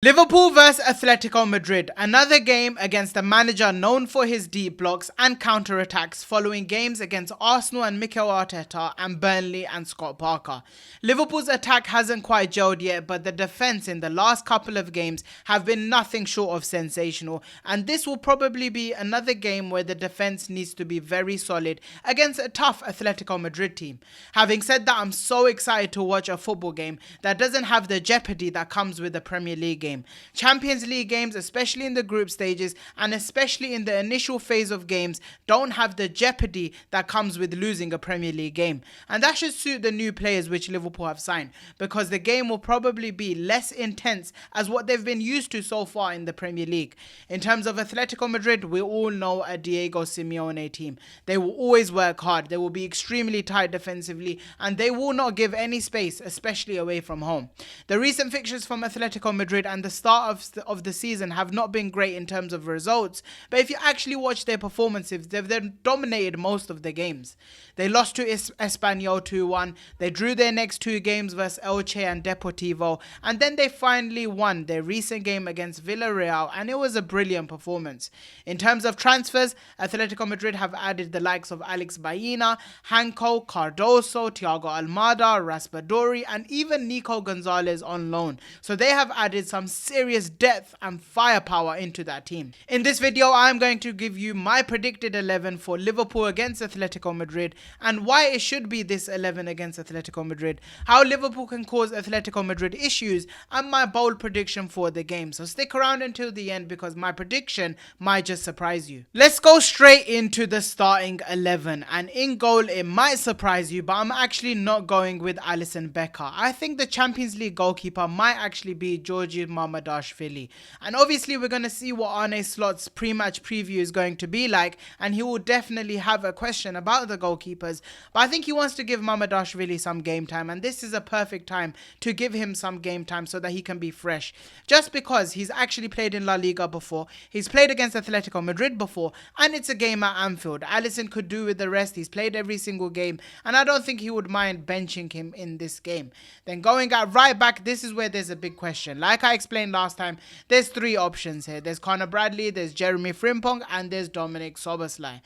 Liverpool vs Atletico Madrid, another game against a manager known for his deep blocks and counter-attacks following games against Arsenal and Mikel Arteta and Burnley and Scott Parker. Liverpool's attack hasn't quite gelled yet, but the defence in the last couple of games have been nothing short of sensational, and this will probably be another game where the defence needs to be very solid against a tough Atletico Madrid team. Having said that, I'm so excited to watch a football game that doesn't have the jeopardy that comes with the Premier League game. Champions League games, especially in the group stages and especially in the initial phase of games, don't have the jeopardy that comes with losing a Premier League game. And that should suit the new players which Liverpool have signed, because the game will probably be less intense as what they've been used to so far in the Premier League. In terms of Atletico Madrid, we all know a Diego Simeone team. They will always work hard, they will be extremely tight defensively, and they will not give any space, especially away from home. The recent fixtures from Atletico Madrid and the start of the season have not been great in terms of results, but if you actually watch their performances, they've dominated most of the games. They lost to Espanyol 2-1, they drew their next two games versus Elche and Deportivo, and then they finally won their recent game against Villarreal, and it was a brilliant performance. In terms of transfers, Atletico Madrid have added the likes of Alex Baena, Hanko, Cardoso, Thiago Almada, Raspadori, and even Nico Gonzalez on loan. So they have added some serious depth and firepower into that team. In this video, I'm going to give you my predicted 11 for Liverpool against Atletico Madrid and why it should be this 11 against Atletico Madrid, how Liverpool can cause Atletico Madrid issues, and my bold prediction for the game. So stick around until the end because my prediction might just surprise you. Let's go straight into the starting 11, and in goal it might surprise you, but I'm actually not going with Alisson Becker. I think the Champions League goalkeeper might actually be Julian Mamardashvili. And obviously we're going to see what Arne Slot's pre-match preview is going to be like, and he will definitely have a question about the goalkeepers, but I think he wants to give Mamardashvili some game time, and this is a perfect time to give him some game time so that he can be fresh. Just because he's actually played in La Liga before, he's played against Atletico Madrid before, and it's a game at Anfield. Alisson could do with the rest, he's played every single game, and I don't think he would mind benching him in this game. Then going at right back, this is where there's a big question. Like I explained last time, there's three options here. There's Conor Bradley, there's Jeremy Frimpong, and there's Dominic Szoboszlai.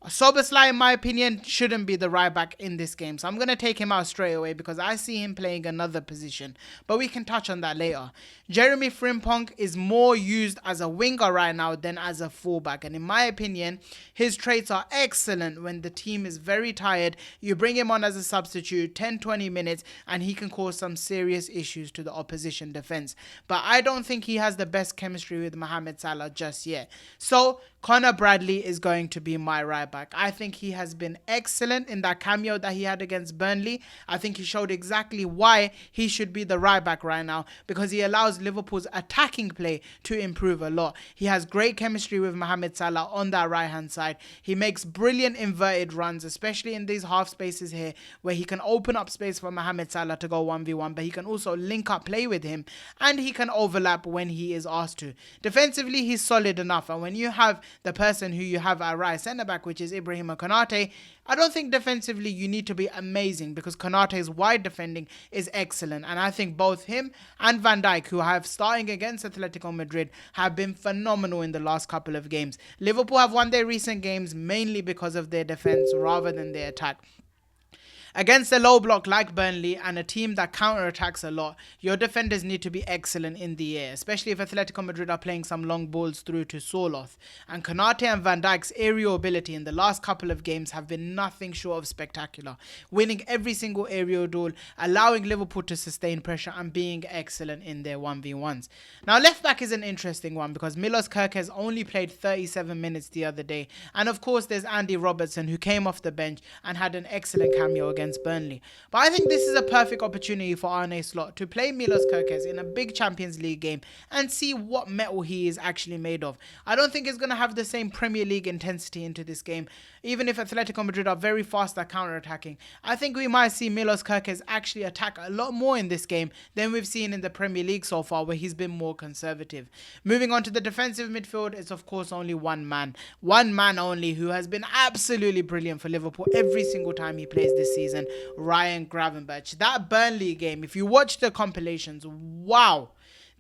Szoboszlai, in my opinion, shouldn't be the right back in this game, so I'm going to take him out straight away because I see him playing another position, but we can touch on that later. Jeremy Frimpong is more used as a winger right now than as a fullback, and in my opinion, his traits are excellent when the team is very tired. You bring him on as a substitute, 10-20 minutes, and he can cause some serious issues to the opposition defense, but I don't think he has the best chemistry with Mohamed Salah just yet. So Conor Bradley is going to be my right back. I think he has been excellent in that cameo that he had against Burnley. I think he showed exactly why he should be the right back right now, because he allows Liverpool's attacking play to improve a lot. He has great chemistry with Mohamed Salah on that right hand side. He makes brilliant inverted runs, especially in these half spaces here where he can open up space for Mohamed Salah to go 1v1, but he can also link up play with him and he can overlap when he is asked to. Defensively, he's solid enough, and when you have the person who you have at right centre back, which is Dijk and Konaté, I don't think defensively you need to be amazing because Konaté's wide defending is excellent, and I think both him and Van Dijk, who have starting against Atletico Madrid, have been phenomenal in the last couple of games. Liverpool have won their recent games mainly because of their defence rather than their attack. Against a low block like Burnley and a team that counter-attacks a lot, your defenders need to be excellent in the air, especially if Atletico Madrid are playing some long balls through to Soloth. And Konaté and Van Dijk's aerial ability in the last couple of games have been nothing short of spectacular, winning every single aerial duel, allowing Liverpool to sustain pressure and being excellent in their 1v1s. Now left back is an interesting one because Milos Kerkez only played 37 minutes the other day, and of course there's Andy Robertson, who came off the bench and had an excellent cameo against Burnley. But I think this is a perfect opportunity for Arne Slot to play Milos Kerkez in a big Champions League game and see what metal he is actually made of. I don't think it's going to have the same Premier League intensity into this game, even if Atletico Madrid are very fast at counter-attacking. I think we might see Milos Kerkez actually attack a lot more in this game than we've seen in the Premier League so far, where he's been more conservative. Moving on to the defensive midfield, it's of course only one man only, who has been absolutely brilliant for Liverpool every single time he plays this season. Ryan Gravenberch. That Burnley game, if you watch the compilations, wow,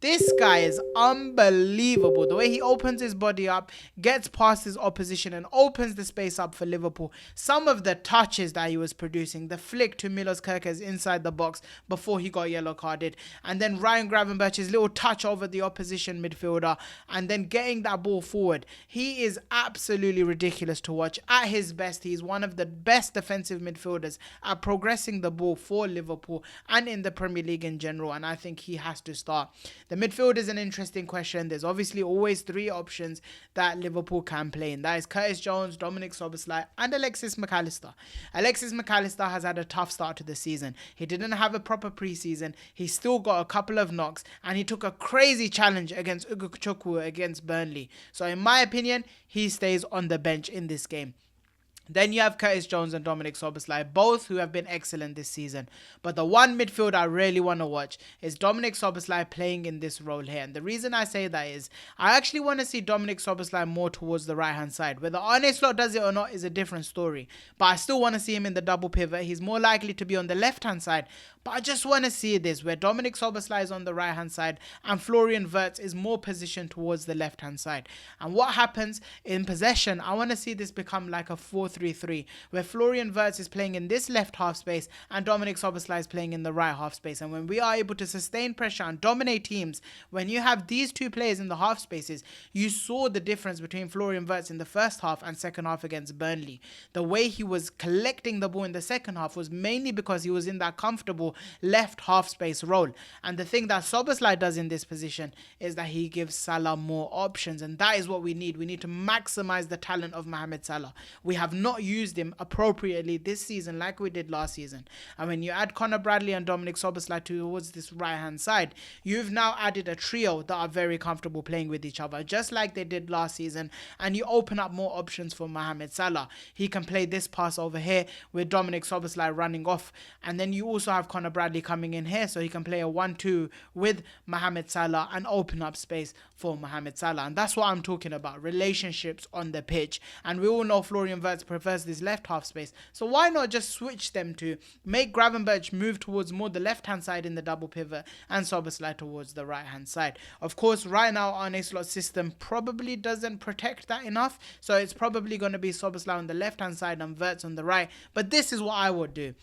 This guy is unbelievable. The way he opens his body up, gets past his opposition and opens the space up for Liverpool. Some of the touches that he was producing, the flick to Milos Kerkez inside the box before he got yellow carded, and then Ryan Gravenberch's little touch over the opposition midfielder, and then getting that ball forward. He is absolutely ridiculous to watch. At his best, he's one of the best defensive midfielders at progressing the ball for Liverpool and in the Premier League in general, and I think he has to start. The midfield is an interesting question. There's obviously always three options that Liverpool can play in. That is Curtis Jones, Dominic Szoboszlai, and Alexis McAllister. Alexis McAllister has had a tough start to the season. He didn't have a proper preseason. He still got a couple of knocks, and he took a crazy challenge against Ugochukwu against Burnley. So in my opinion, he stays on the bench in this game. Then you have Curtis Jones and Dominic Szoboszlai, both who have been excellent this season. But the one midfield I really want to watch is Dominic Szoboszlai playing in this role here. And the reason I say that is I actually want to see Dominic Szoboszlai more towards the right-hand side. Whether Arne Slot does it or not is a different story. But I still want to see him in the double pivot. He's more likely to be on the left-hand side. But I just want to see this where Dominic Szoboszlai is on the right-hand side and Florian Wirtz is more positioned towards the left-hand side. And what happens in possession, I want to see this become like a 4-3-3 where Florian Wirtz is playing in this left half space and Dominic Szoboszlai is playing in the right half space. And when we are able to sustain pressure and dominate teams, when you have these two players in the half spaces, you saw the difference between Florian Wirtz in the first half and second half against Burnley. The way he was collecting the ball in the second half was mainly because he was in that comfortable left half space role. And the thing that Szoboszlai does in this position is that he gives Salah more options, and that is what we need. We need to maximize the talent of Mohamed Salah. We have not used him appropriately this season like we did last season. And when you add Conor Bradley and Dominic Szoboszlai towards this right hand side, you've now added a trio that are very comfortable playing with each other, just like they did last season, and you open up more options for Mohamed Salah. He can play this pass over here with Dominic Szoboszlai running off, and then you also have Conor Bradley coming in here, so he can play a 1-2 with Mohamed Salah and open up space for Mohamed Salah. And that's what I'm talking about, relationships on the pitch. And we all know Florian Wirtz prefers this left half space, so why not just switch them to make Gravenberch move towards more the left hand side in the double pivot and Szoboszlai towards the right hand side. Of course, right now Arne Slot's system probably doesn't protect that enough, so it's probably going to be Szoboszlai on the left hand side and Wirtz on the right, but this is what I would do.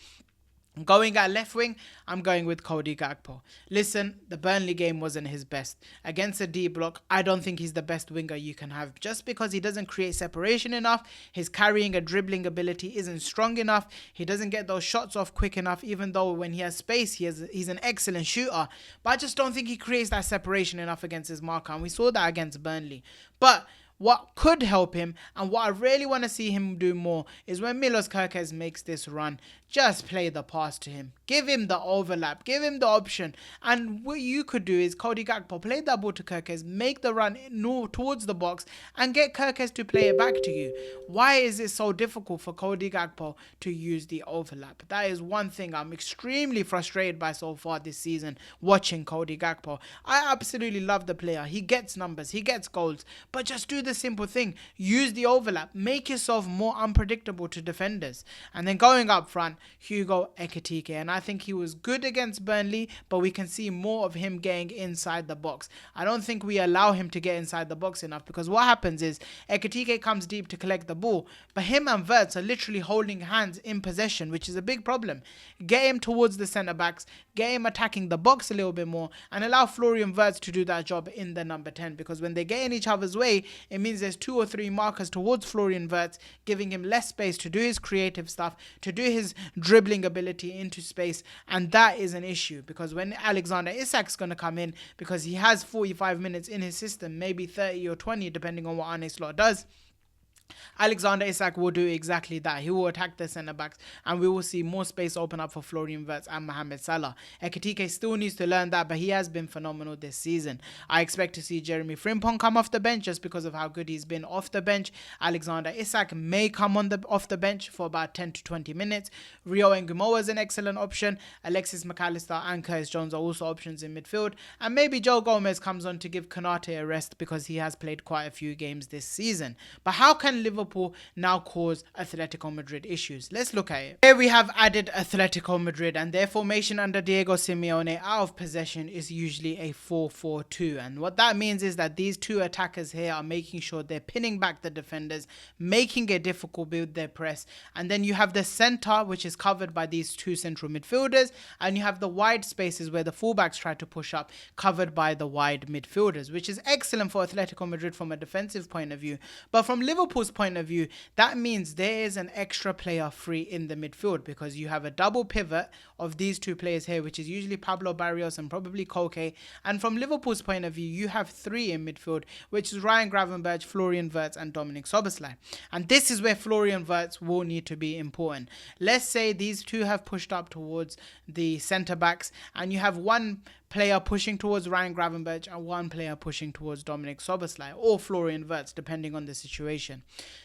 Going at left wing, I'm going with Cody Gakpo. Listen, the Burnley game wasn't his best. Against a D block, I don't think he's the best winger you can have. Just because he doesn't create separation enough, his carrying and dribbling ability isn't strong enough, he doesn't get those shots off quick enough, even though when he has space, he's an excellent shooter. But I just don't think he creates that separation enough against his marker, and we saw that against Burnley. But what could help him, and what I really want to see him do more, is when Milos Kerkez makes this run, just play the pass to him. Give him the overlap. Give him the option. And what you could do is Cody Gakpo, play that ball to Kerkez, make the run towards the box, and get Kerkez to play it back to you. Why is it so difficult for Cody Gakpo to use the overlap? That is one thing I'm extremely frustrated by so far this season, watching Cody Gakpo. I absolutely love the player. He gets numbers. He gets goals. But just do the simple thing. Use the overlap. Make yourself more unpredictable to defenders. And then going up front, Hugo Ekitike. And I think he was good against Burnley, but we can see more of him getting inside the box. I don't think we allow him to get inside the box enough, because what happens is Ekitike comes deep to collect the ball, but him and Wirtz are literally holding hands in possession, which is a big problem. Get him towards the centre backs, get him attacking the box a little bit more, and allow Florian Wirtz to do that job in the number 10, because when they get in each other's way, it means there's 2 or 3 markers towards Florian Wirtz, giving him less space to do his creative stuff, to do his dribbling ability into space, and that is an issue, because when Alexander Isak's going to come in, because he has 45 minutes in his system, maybe 30 or 20 depending on what Arne Slot does, Alexander Isak will do exactly that. He will attack the centre-backs, and we will see more space open up for Florian Wirtz and Mohamed Salah. Ekitike still needs to learn that, but he has been phenomenal this season. I expect to see Jeremy Frimpong come off the bench just because of how good he's been off the bench. Alexander Isak may come off the bench for about 10 to 20 minutes. Rio Ngumoa is an excellent option. Alexis McAllister and Curtis Jones are also options in midfield. And maybe Joe Gomez comes on to give Konaté a rest, because he has played quite a few games this season. But how can can Liverpool now cause Atletico Madrid issues? Let's look at it. Here we have added Atletico Madrid, and their formation under Diego Simeone out of possession is usually a 4-4-2. And what that means is that these two attackers here are making sure they're pinning back the defenders, making it difficult with their press. And then you have the center, which is covered by these two central midfielders, and you have the wide spaces where the fullbacks try to push up, covered by the wide midfielders, which is excellent for Atletico Madrid from a defensive point of view. But from Liverpool's point of view, that means there is an extra player free in the midfield, because you have a double pivot of these two players here, which is usually Pablo, Barrios and probably Koke. And from Liverpool's point of view, you have three in midfield, which is Ryan Gravenberch, Florian Wirtz and Dominic Szoboszlai. And this is where Florian Wirtz will need to be important. Let's say these two have pushed up towards the centre backs, and you have one player pushing towards Ryan Gravenberch and one player pushing towards Dominic Szoboszlai or Florian Wirtz, depending on the situation.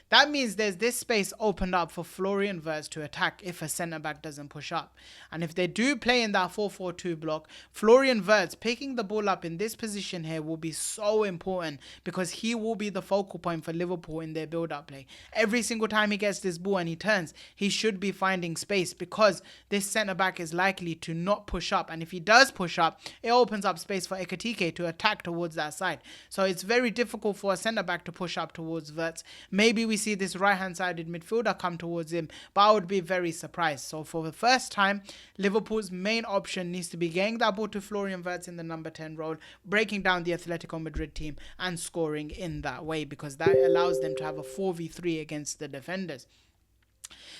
That means there's this space opened up for Florian Wirtz to attack if a centre-back doesn't push up. And if they do play in that 4-4-2 block, Florian Wirtz picking the ball up in this position here will be so important, because he will be the focal point for Liverpool in their build-up play. Every single time he gets this ball and he turns, he should be finding space, because this centre-back is likely to not push up. And if he does push up, it opens up space for Ekitike to attack towards that side. So it's very difficult for a centre-back to push up towards Wirtz. Maybe we see this right-hand-sided midfielder come towards him, but I would be very surprised. So for the first time, Liverpool's main option needs to be getting that ball to Florian Wirtz in the number 10 role, breaking down the Atletico Madrid team and scoring in that way, because that allows them to have a 4v3 against the defenders.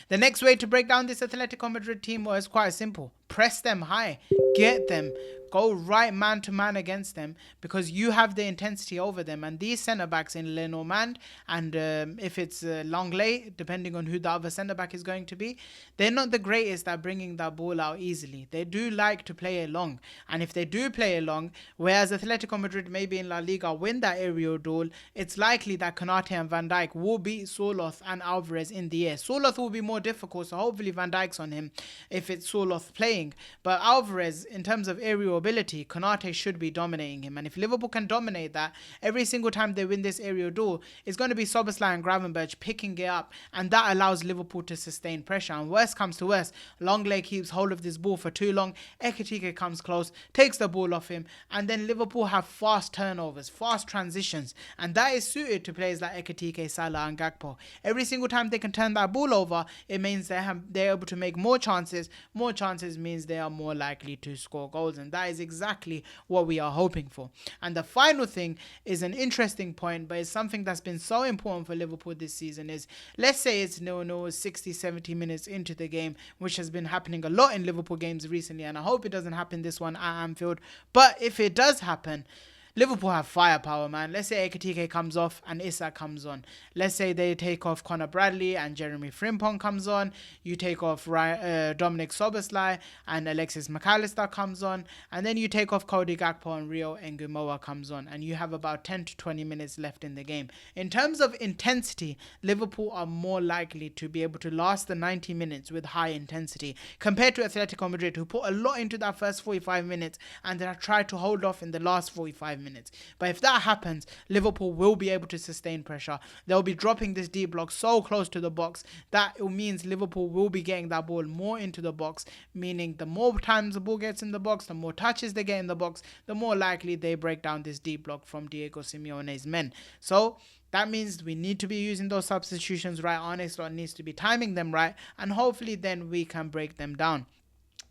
The next way to break down this Atletico Madrid team was quite simple. Press them high, get them, go right man to man against them, because you have the intensity over them. And these centre backs in Lenormand and if it's Langley, depending on who the other centre back is going to be, they're not the greatest at bringing that ball out easily. They do like to play along, and if they do play along, whereas Atletico Madrid maybe in La Liga win that aerial duel, it's likely that Konaté and Van Dijk will beat Soloth and Alvarez in the air. Soloth will be more difficult, so hopefully Van Dijk's on him if it's Soloth playing. But Alvarez, in terms of aerial ability, Konaté should be dominating him. And if Liverpool can dominate that, every single time they win this aerial duel, it's going to be Szoboszlai and Gravenberch picking it up. And that allows Liverpool to sustain pressure. And worst comes to worst, Longley keeps hold of this ball for too long. Ekitike comes close, takes the ball off him. And then Liverpool have fast turnovers, fast transitions. And that is suited to players like Ekitike, Salah and Gakpo. Every single time they can turn that ball over, it means they're able to make more chances. More chances means they are more likely to score goals, and that is exactly what we are hoping for. And the final thing is an interesting point, but it's something that's been so important for Liverpool this season. Is, let's say it's 0-0 60-70 minutes into the game, which has been happening a lot in Liverpool games recently, and I hope it doesn't happen this one at Anfield. But if it does happen, Liverpool have firepower, man. Let's say Ekitike comes off and Issa comes on. Let's say they take off Conor Bradley and Jeremy Frimpong comes on. You take off Dominic Szoboszlai and Alexis McAllister comes on. And then you take off Cody Gakpo and Rio Ngumoa comes on. And you have about 10 to 20 minutes left in the game. In terms of intensity, Liverpool are more likely to be able to last the 90 minutes with high intensity compared to Atletico Madrid, who put a lot into that first 45 minutes and then tried to hold off in the last 45 minutes. But if that happens, Liverpool will be able to sustain pressure. They'll be dropping this deep block so close to the box that it means Liverpool will be getting that ball more into the box, meaning the more times the ball gets in the box, the more touches they get in the box, the more likely they break down this deep block from Diego Simeone's men. So that means we need to be using those substitutions right. Arne needs to be timing them right, and hopefully then we can break them down.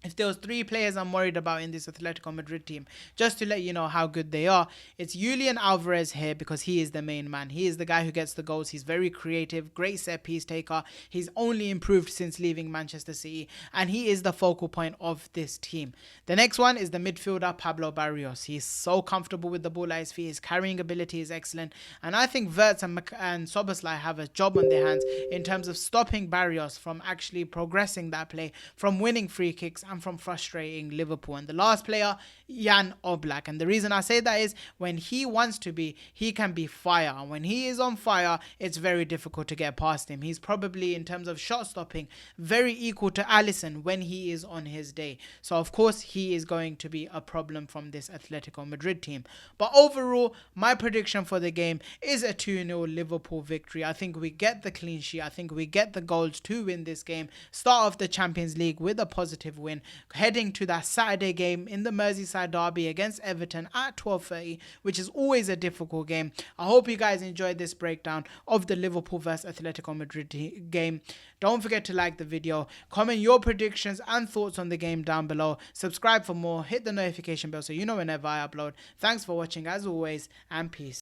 If there was 3 players I'm worried about in this Atletico Madrid team, just to let you know how good they are, it's Julian Alvarez here, because he is the main man. He is the guy who gets the goals. He's very creative, great set piece taker. He's only improved since leaving Manchester City, and he is the focal point of this team. The next one is the midfielder Pablo Barrios. He's so comfortable with the ball at his feet. His carrying ability is excellent, and I think Wirtz and Szoboszlai have a job on their hands in terms of stopping Barrios from actually progressing that play, from winning free kicks and from frustrating Liverpool. And the last player Jan Oblak. And the reason I say that is when he wants to be, he can be fire. And when he is on fire, it's very difficult to get past him. He's probably, in terms of shot stopping, very equal to Alisson when he is on his day. So, of course, he is going to be a problem from this Atletico Madrid team. But overall, my prediction for the game is a 2-0 Liverpool victory. I think we get the clean sheet. I think we get the goals to win this game. Start off the Champions League with a positive win. Heading to that Saturday game in the Merseyside Derby against Everton at 12:30, which is always a difficult game. I hope you guys enjoyed this breakdown of the Liverpool vs Atletico Madrid game. Don't forget to like the video, comment your predictions and thoughts on the game down below. Subscribe for more, hit the notification bell so you know whenever I upload. Thanks for watching as always, and peace.